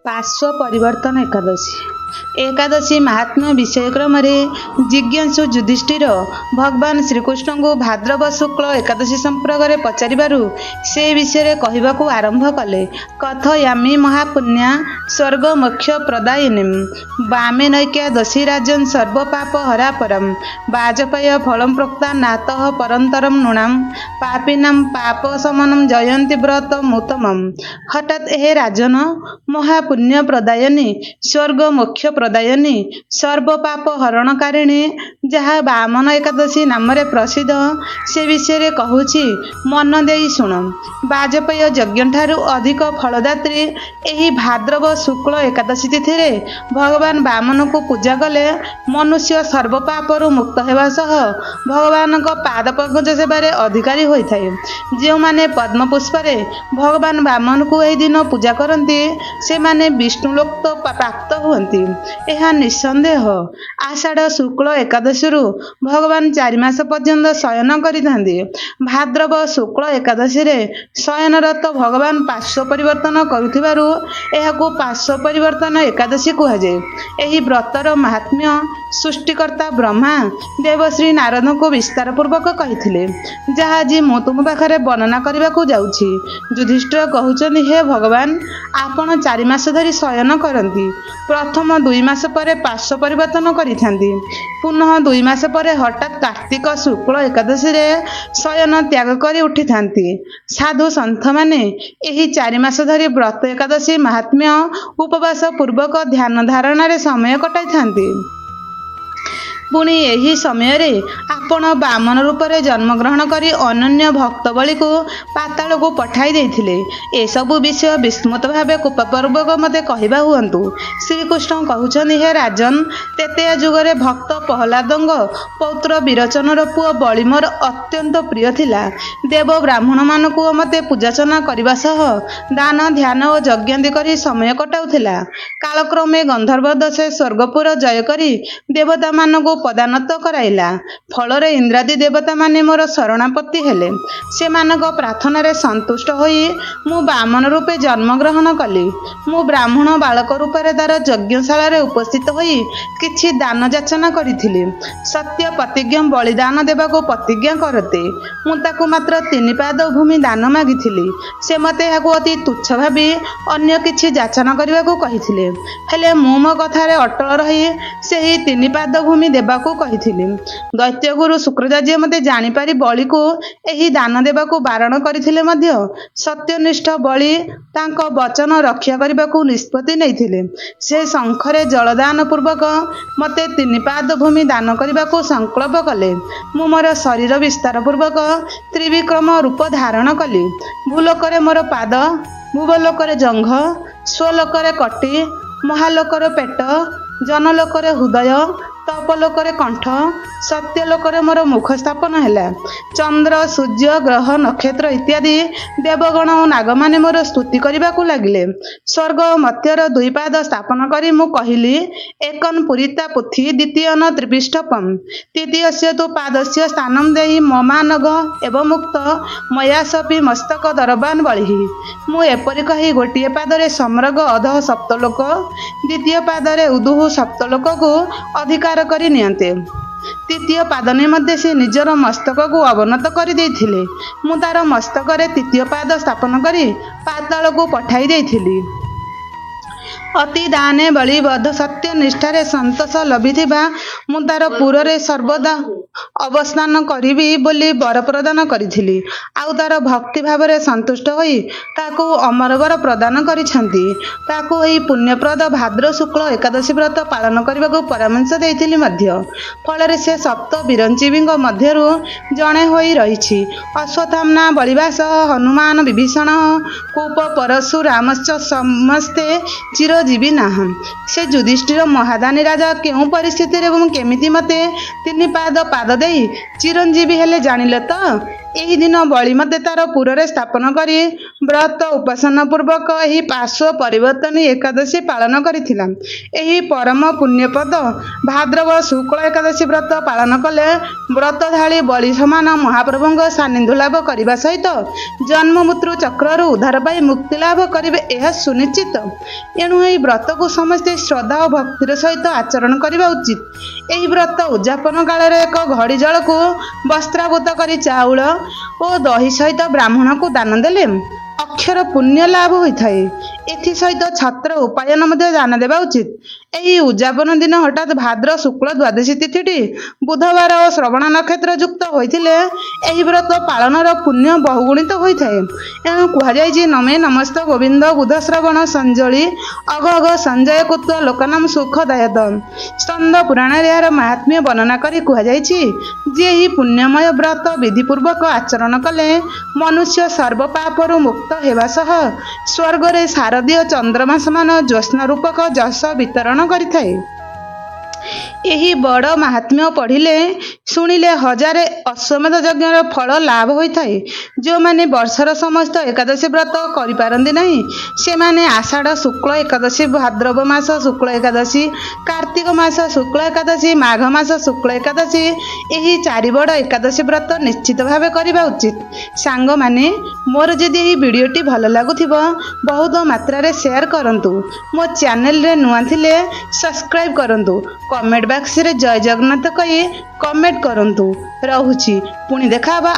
पार्श्व परिवर्तन एकादशी महात्म्य विषय क्रम जिज्ञासु युधिष्ठिर भगवान श्रीकृष्ण को भाद्रव शुक्ल एकादशी संपर्क में पचारू से विषय कहवाक आरंभ कले। कथयामि महापुण्या स्वर्ग मोक्ष प्रदायिनी वामे नैक्यादशी राजन सर्वपाप हरा परम वाजपेय फलम प्रोक्ता नात परंतरम नृणाम पापीनाम पाप समनम जयंती व्रत मुतमम। हठात हे राजन महापुण्य प्रदायिनी स्वर्ग मोक्ष प्रदायिनी सर्वपाप हरणकारिणी जहाँ वामन एकादशी नाम प्रसिद्ध से विषय कहूची मन दे शुण। वाजपेय यज्ञ ठारू अधिक फलदात्री एही भाद्रव शुक्ल एकादशी तिथि रे भगवान वामन को पूजा कले मनुष्य सर्वपापरू मुक्त होगा सह भगवान पाद पंकज सेवार अधिकारी होता है। जो माने पद्म पुष्परे भगवान वामन को यही दिन पूजा करती से माने विष्णुलोक तो प्राप्त हुअन्ति। यह निसंदेह आषाढ़ शुक्ल एकादशी भगवान 4 मास पर्यंत शयन करिथांती। भाद्रव शुक्ल एकादशी रे शयनरत भगवान पार्श्व परिवर्तन करुथिबारु एहाकु पार्श्व परिवर्तन एकादशी कुहाଯାଏ। एही व्रतर महात्म्य सृष्टिकर्ता ब्रह्मा देवश्री नारद को विस्तार पूर्वक कहिथिले, जहाँ जी मु तुम पाखरे वर्णना करबाकू जाउछि। युधिष्ठिर कहउछन्ति, हे भगवान आपण 4 मास धरी शयन करती। प्रथम 2 मास पर पार्श्व परिवर्तन करिथांती, पुनः 2 मास पर हठात कार्तिक शुक्ल एकादशी रे शयन त्याग करी उठिथांती। साधु सन्थ माने एही 4 मास धरी व्रत एकादशी महात्म्य उपवास पूर्वक ध्यान धारणा रे समय कटाइथांती। पुणी यही समय रे आपण वामन रूप में जन्मग्रहण करी अनन्य भक्तबली को पाताल को पठाई देथिले। ए सबु विषय विस्मृत भाव कृपापूर्वक मते कहवा हुअन्तु। श्रीकृष्ण कहउछन्ति, हे राजन तेतेया जुगरे भक्त प्रहलादंग पौत्र विरोचनर पुओ बलि मोर अत्यंत प्रिय थिला। देव ब्राह्मण मान को मते पूजाचना करबा सह दान ध्यान और यज्ञादि करी समय कटाउथिला। कालक्रमे गंधर्व दशे स्वर्गपुर जय करी देवता मान को पदानत कराइला। फल इंद्रादि देवता माने मोर शरणापत्ति हेले। से मानक प्रार्थना रे संतुष्ट होई मु वामन रूपे जन्मग्रहण कली। मु ब्राह्मण बालक रूपे तार यज्ञशाला रे उपस्थित होई किछि दान जाचना करिथिली। सत्य प्रतिज्ञा बलिदान देबाको प्रतिज्ञा करते मु ताकु मात्र 3 पाद भूमि दान मागिथिली। से मते हाकु अति तुच्छ भाबी अन्य किछि जाचना करबाको कहिथिले। हेले मु मो कथारे अटल रही सेही 3 पाद भूमि देबाको कहिथिली। दैत्य गुरु शुक्रदाजी मते जानी पारी बलि को एही दान देबाको बारण करिथिले मध्य सत्यनिष्ठ बलि तांको वचन रक्षा करबाको निष्पत्ति नैथिले। से शंखरे जलदान पूर्वक मते 3 पाद भूमि दान करबाको संकल्प कले। मु मोर शरीर विस्तार पूर्वक त्रिविक्रम रूप धारण कली। भूलोकरे मोर पाद, भूवलोकरे जंघ, स्वलोकरे कटी, महालोकरे पेट, जनलोकरे हृदय, तपलोकरे कंठ, सत्यलोकरे मोर मुख स्थापन है। चंद्र सूर्य ग्रह नक्षत्र इत्यादि देवगण और नागमाने मोर स्तुति करने को लगिले। स्वर्ग मत्यर 2 पाद स्थापन करी मु कहली, एकन पुरीता पुथि द्वितीय न त्रिपिष्ठपम तृतीय से तो पादस्य स्थानम देहि ममानग एवं मुक्त मयासपि मस्तक दरबान बलिहि। मु एपरि कही गोटे पादरे समरग अधः सप्तलोक, द्वितीय पादरे उदुह सप्तलोक को अधिकार करी नियंते। तृतीय पादने मध्य से निजर मस्तक को अवनत कर देथिले। मु तार मस्तक रे तृतीय पाद स्थापन करी पाताल को पठाई देथिली। अति दाने बलिबद्ध सत्य निष्ठारे संतोष लभिथिबा मु तार पुरे सर्वदा अवस्थान करिबी बोली वर प्रदान करिथिली। आउ तार भक्ति भाव रे संतुष्ट होई ताकू अमर वर प्रदान करिछंती। ताकू एही पुण्यप्रद भाद्र शुक्ल एकादशी व्रत पालन करबाकू परामर्श देइथिली मध्य। फल से सप्त विरंजीवींग मध्यरु जणे होई रहिछि। अश्वत्थामा बलिवास हनुमान विभीषण कूप परशुरामश्च समस्ते चिरजीवी नाह। से युधिष्ठिर महादानी राजा केउ परिस्थिति रे केमिति मते 3 पाद दे चिरंजीवी हेले जानिले तो। ଏହି ଦିନ ବଳିମତେ ତାର ପୁରରେ ସ୍ଥାପନ କରି ବ୍ରତ ଉପାସନା ପୂର୍ବକ ଏହି ପାର୍ଶ୍ୱ ପରିବର୍ତ୍ତନୀ ଏକାଦଶୀ ପାଳନ କରିଥିଲା। ଏହି ପରମ ପୁଣ୍ୟପଦ ଭାଦ୍ରବ ଶୁକ୍ଳ ଏକାଦଶୀ ବ୍ରତ ପାଳନ କଲେ ବ୍ରତଧାଳୀ ବଳି ସମାନ ମହାପ୍ରଭୁଙ୍କ ସାନ୍ନିଧ୍ୟ ଲାଭ କରିବା ସହିତ ଜନ୍ମ ମୃତ୍ୟୁ ଚକ୍ରରୁ ଉଦ୍ଧାର ପାଇ ମୁକ୍ତି ଲାଭ କରିବେ, ଏହା ସୁନିଶ୍ଚିତ। ଏଣୁ ଏହି ବ୍ରତକୁ ସମସ୍ତେ ଶ୍ରଦ୍ଧା ଓ ଭକ୍ତିର ସହିତ ଆଚରଣ କରିବା ଉଚିତ। ଏହି ବ୍ରତ ଉଦ୍ଯାପନ କାଳରେ ଏକ ଘଡ଼ି ଜଳକୁ ବସ୍ତ୍ରାବୃତ କରି ଚାଉଳ ଓ ଦହି ସହିତ ବ୍ରାହ୍ମଣକୁ ଦାନ ଦେଲେ ଅକ୍ଷର ପୁଣ୍ୟ ଲାଭ ହୋଇଥାଏ। ଏଥିସହିତ ଛତ୍ର ଉପାୟନ ମଧ୍ୟ ଦାନ ଦେବା ଉଚିତ। ଏହି ଉଦ୍ଯାପନ ଦିନ ହଠାତ୍ ଭାଦ୍ର ଶୁକ୍ଳ ଦ୍ୱାଦଶୀ ତିଥିଟି ବୁଧବାର ଓ ଶ୍ରବଣ ନକ୍ଷତ୍ର ଯୁକ୍ତ ହୋଇଥିଲେ ଏହି ବ୍ରତ ପାଳନର ପୁଣ୍ୟ ବହୁଗୁଣିତ ହୋଇଥାଏ। ଏଣୁ କୁହାଯାଇଛି ନମେ ନମସ୍ତ ଗୋବିନ୍ଦ ବୁଧ ଶ୍ରବଣ ସଞ୍ଜଳି ଅଘ ଅଘ ସଞ୍ଜୟ କୃତ ଲୋକନାମ ସୁଖଦାୟତ। ସ୍କନ୍ଦ ପୁରାଣରେ ଏହାର ମାହାତ୍ମ୍ୟ ବର୍ଣ୍ଣନା କରି କୁହାଯାଇଛି ଯେ ଏହି ପୁଣ୍ୟମୟ ବ୍ରତ ବିଧିପୂର୍ବକ ଆଚରଣ କଲେ ମନୁଷ୍ୟ ସର୍ବ ପାପରୁ ମୁକ୍ତ ହେବା ସହ ସ୍ୱର୍ଗରେ ଶାରଦୀୟ ଚନ୍ଦ୍ରମା ସମାନ ଜ୍ୟୋତ୍ସ୍ନା ରୂପକ ଯଶ ବିତରଣ କରିଥାଏ। ଏହି ବଡ଼ ମାହାତ୍ମ୍ୟ ପଢ଼ିଲେ ଶୁଣିଲେ ହଜାରେ ଅଶ୍ୱମେଧ ଯଜ୍ଞର ଫଳ ଲାଭ ହୋଇଥାଏ। ଯେଉଁମାନେ ବର୍ଷର ସମସ୍ତ ଏକାଦଶୀ ବ୍ରତ କରିପାରନ୍ତି ନାହିଁ ସେମାନେ ଆଷାଢ଼ ଶୁକ୍ଳ ଏକାଦଶୀ, ଭାଦ୍ରବ ମାସ ଶୁକ୍ଳ ଏକାଦଶୀ, କାର୍ତ୍ତିକ ମାସ ଶୁକ୍ଳ ଏକାଦଶୀ, ମାଘ ମାସ ଶୁକ୍ଳ ଏକାଦଶୀ ଏହି ଚାରି ବଡ଼ ଏକାଦଶୀ ବ୍ରତ ନିଶ୍ଚିତ ଭାବେ କରିବା ଉଚିତ। ସାଙ୍ଗମାନେ, ମୋର ଯଦି ଏହି ଭିଡ଼ିଓଟି ଭଲ ଲାଗୁଥିବ ବହୁତ ମାତ୍ରାରେ ସେୟାର କରନ୍ତୁ। ମୋ ଚ୍ୟାନେଲରେ ନୂଆ ଥିଲେ ସବସ୍କ୍ରାଇବ୍ କରନ୍ତୁ। କମେଣ୍ଟ ବକ୍ସରେ ଜୟ ଜଗନ୍ନାଥ କହି କମେଣ୍ଟ କରନ୍ତୁ। ରହୁଛି, ପୁଣି ଦେଖା ହେବା।